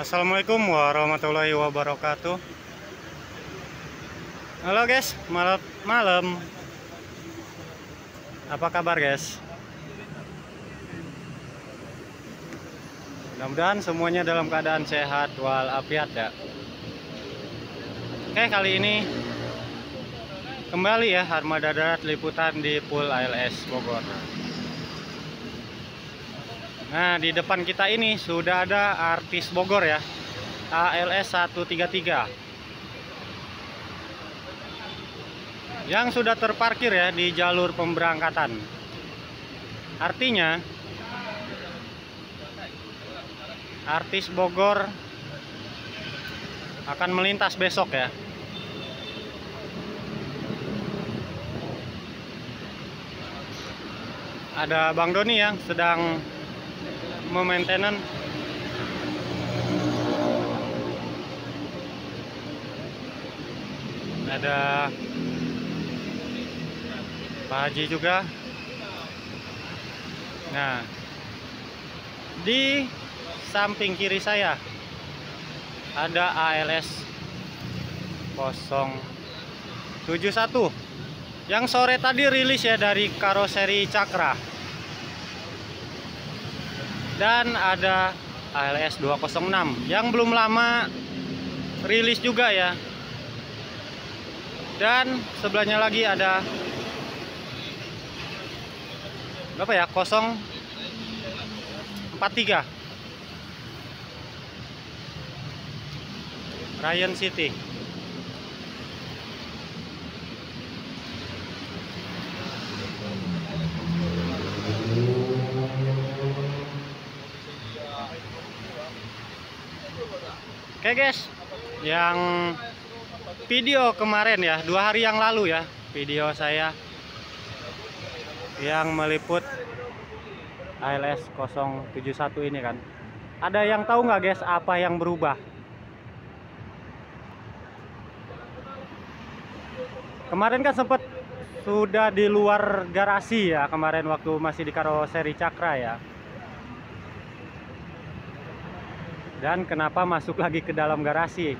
Assalamualaikum warahmatullahi wabarakatuh. Halo guys, malam. Apa kabar guys? Mudah-mudahan semuanya dalam keadaan sehat walafiat ya. Oke, kali ini kembali ya Armada Darat liputan di Pool ALS Bogor. Nah, di depan kita ini sudah ada artis Bogor ya, ALS 133 yang sudah terparkir ya di jalur pemberangkatan. Artinya artis Bogor akan melintas besok ya. Ada Bang Doni yang sedang memaintenan. Ada Pak Haji juga. Nah, di samping kiri saya ada ALS 071 yang sore tadi rilis ya dari karoseri Cakra. Dan ada ALS 206 yang belum lama rilis juga ya. Dan sebelahnya lagi ada berapa ya? 043 Ryan City. Oke guys, yang video kemarin ya, 2 hari yang lalu ya, video saya yang meliput ALS 071 ini kan. Ada yang tahu nggak guys apa yang berubah? Kemarin kan sempat sudah di luar garasi ya, kemarin waktu masih di karoseri Cakra ya. Dan kenapa masuk lagi ke dalam garasi?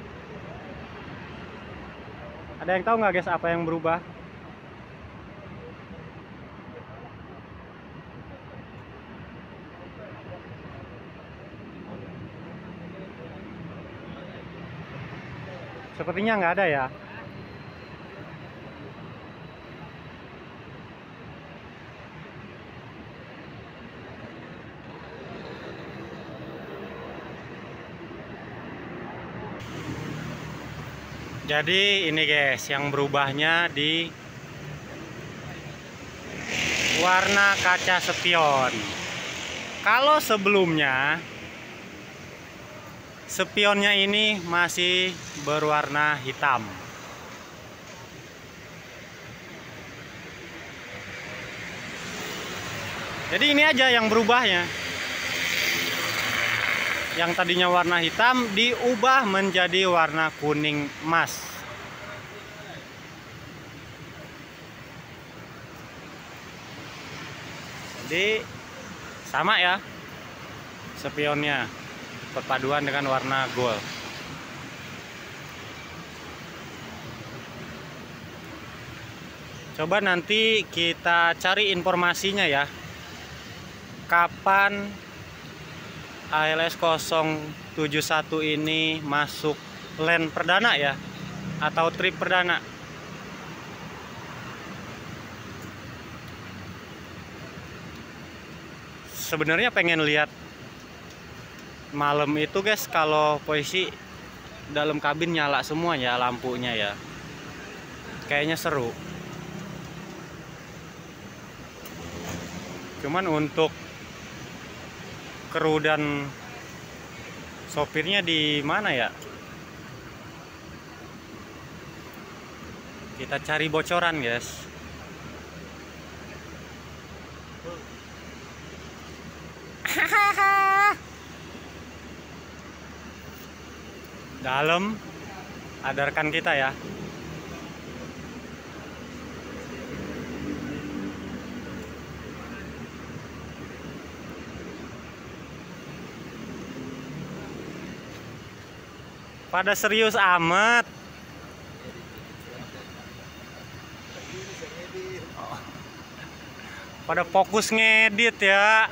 Ada yang tahu nggak guys apa yang berubah? Sepertinya nggak ada ya. Jadi ini guys, yang berubahnya di warna kaca spion. Kalau sebelumnya spionnya ini masih berwarna hitam. Jadi ini aja yang berubahnya. Yang tadinya warna hitam diubah menjadi warna kuning emas. Jadi sama ya spionnya, perpaduan dengan warna gold. Coba nanti kita cari informasinya ya, kapan ALS 071 ini masuk lane perdana ya, atau trip perdana. Sebenarnya pengen lihat malam itu guys, kalau posisi dalam kabin nyala semua ya lampunya ya. Kayaknya seru. Cuman untuk kru dan sopirnya di mana ya? Kita cari bocoran guys. Dalam ada rekan kita ya. Pada serius amat. Pada fokus ngedit ya.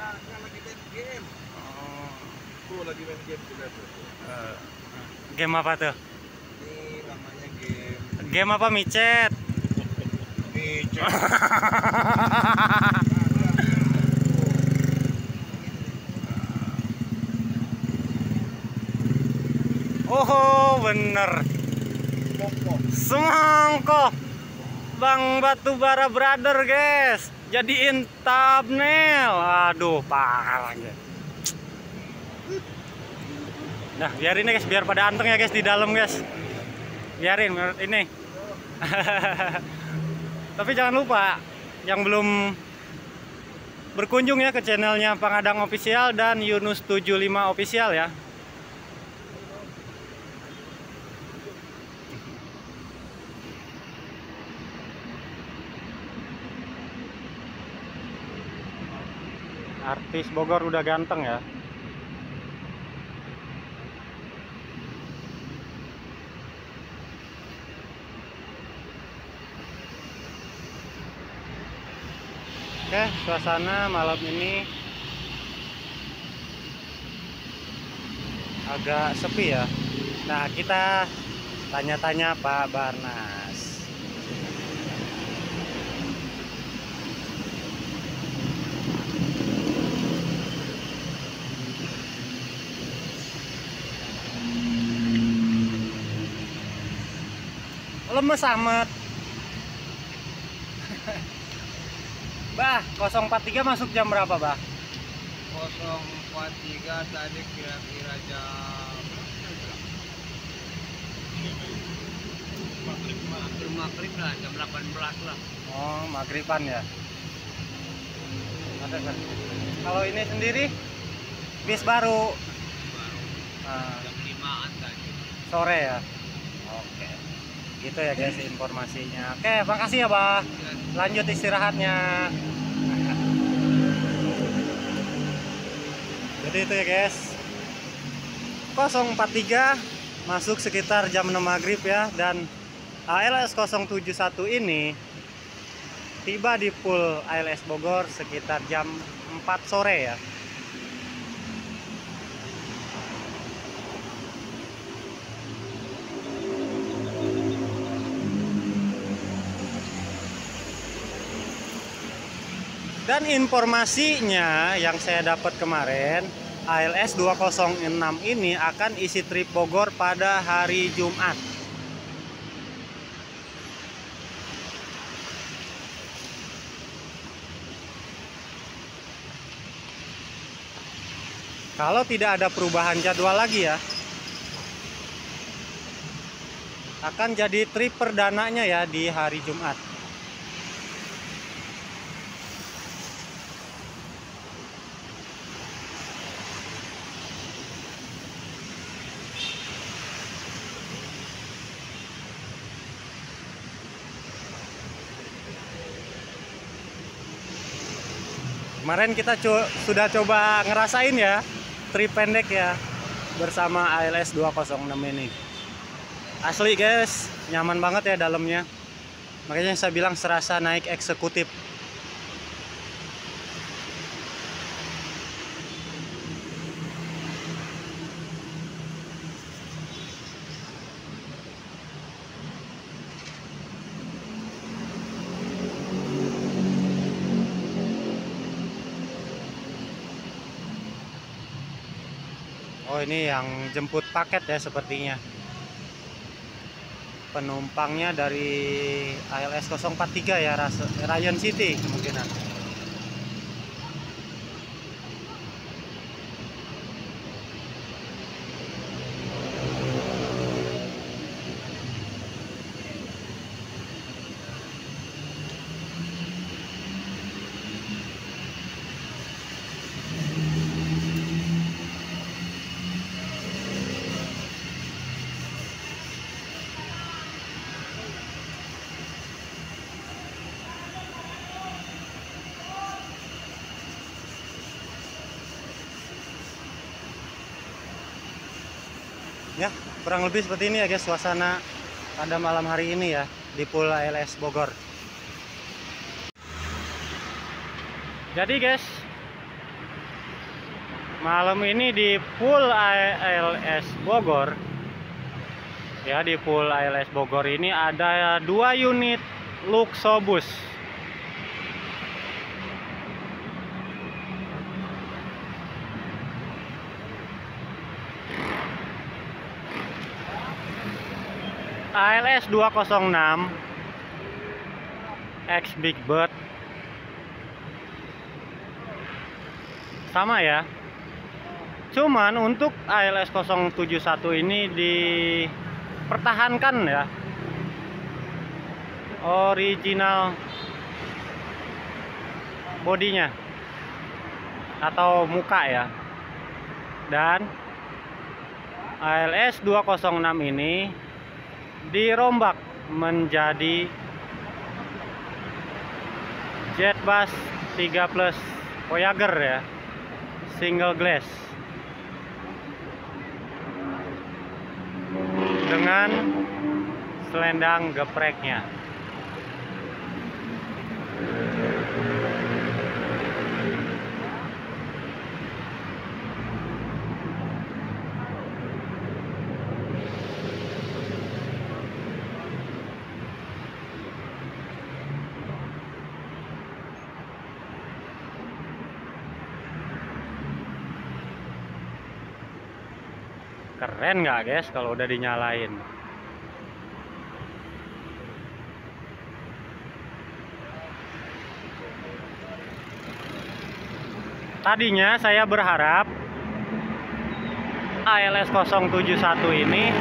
Lagi main game juga tuh. Game apa tuh? Ini namanya game. Game apa, micet? Micet. Oh bener, semangko Bang Batubara Brother guys, jadiin thumbnail. Aduh parah ya. Nah biarin ya guys, biar pada anteng ya guys di dalam guys, biarin menurut ini. Tapi jangan lupa yang belum berkunjung ya ke channelnya Pangadang Official dan Yunus 75 Official ya. Artis Bogor udah ganteng ya. Oke, suasana malam ini agak sepi ya. Nah, kita tanya-tanya Pak Barnas. Lemes amat. Bah, 043 masuk jam berapa, Bah? 043 tadi kira-kira jam maghrib lah, jam 18 lah. Oh, maghriban ya. Ada kan? Kalau ini sendiri bis baru. Jam 5-an tadi. Sore ya. Oke. Gitu ya guys informasinya. Oke, makasih ya, Bah. Lanjut istirahatnya. Jadi itu ya guys, 043 masuk sekitar jam 6 maghrib ya. Dan ALS 071 ini tiba di pool ALS Bogor sekitar jam 4 sore ya. Dan informasinya yang saya dapat kemarin, ALS 206 ini akan isi trip Bogor pada hari Jumat. Kalau tidak ada perubahan jadwal lagi ya, akan jadi trip perdananya ya di hari Jumat. Kemarin kita sudah coba ngerasain ya trip pendek ya bersama ALS 206 ini. Asli guys, nyaman banget ya dalamnya. Makanya saya bilang serasa naik eksekutif. Oh ini yang jemput paket ya sepertinya. Penumpangnya dari ALS 043 ya, Ryan City kemungkinan. Ya, kurang lebih seperti ini ya guys suasana pada malam hari ini ya di Pool ALS Bogor. Jadi guys, malam ini di Pool ALS Bogor ya, di Pool ALS Bogor ini ada 2 unit Luxobus. ALS 206 X Big Bird sama ya. Cuman untuk ALS 071 ini dipertahankan ya original bodinya atau muka ya. Dan ALS 206 ini dirombak menjadi Jetbus 3 Plus Voyager ya, single glass dengan selendang gepreknya. Keren nggak guys kalau udah dinyalain? Tadinya saya berharap ALS 071 ini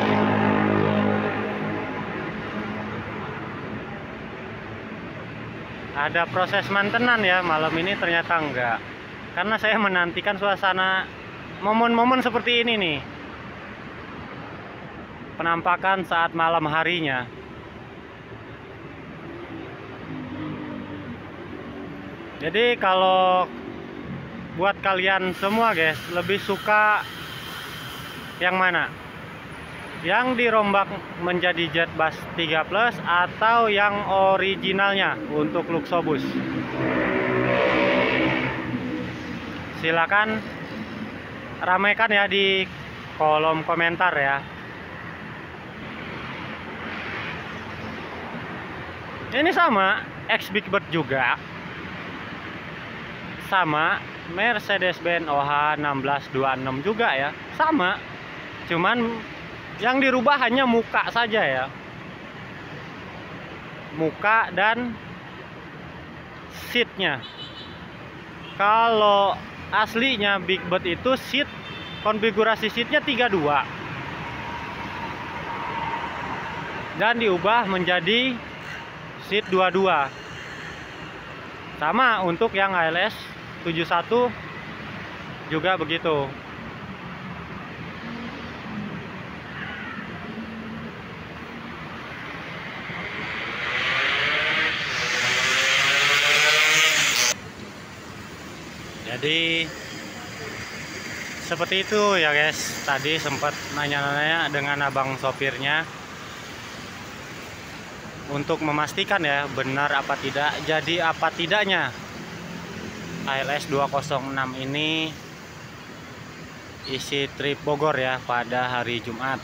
ada proses mantenan ya, malam ini ternyata enggak. Karena saya menantikan suasana momen-momen seperti ini nih, penampakan saat malam harinya. Jadi kalau buat kalian semua guys, lebih suka yang mana? Yang dirombak menjadi Jetbus 3 Plus atau yang originalnya untuk Luxobus? Silakan ramaikan ya di kolom komentar ya. Ini sama X Big Bird juga, sama Mercedes-Benz OH 1626 juga ya, sama. Cuman yang dirubah hanya muka saja ya, muka dan seatnya. Kalau aslinya Big Bird itu seat, konfigurasi seatnya 32 dan diubah menjadi seat 22. Sama untuk yang ALS 71 juga begitu. Jadi seperti itu ya guys. Tadi sempat nanya-nanya dengan abang sopirnya untuk memastikan ya benar apa tidak, jadi apa tidaknya ALS 206 ini isi trip Bogor ya pada hari Jumat.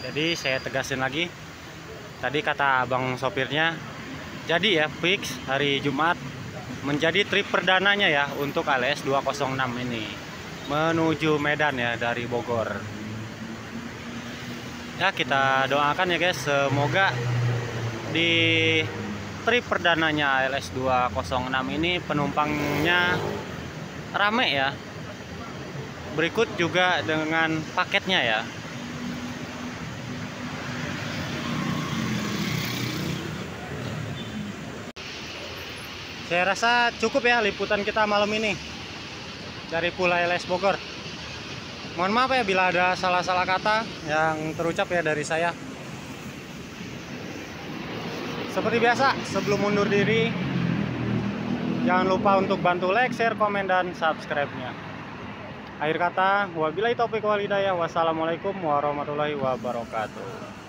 Jadi saya tegasin lagi, tadi kata abang sopirnya jadi ya fix hari Jumat menjadi trip perdananya ya untuk ALS 206 ini menuju Medan ya dari Bogor. Ya kita doakan ya guys, semoga di trip perdananya ALS 206 ini penumpangnya rame ya. Berikut juga dengan paketnya ya. Saya rasa cukup ya liputan kita malam ini dari Pool ALS Bogor. Mohon maaf ya bila ada salah-salah kata yang terucap ya dari saya. Seperti biasa, sebelum mundur diri, jangan lupa untuk bantu like, share, komen, dan subscribe-nya. Akhir kata, wabillahi taufiq wal hidayah. Wassalamualaikum warahmatullahi wabarakatuh.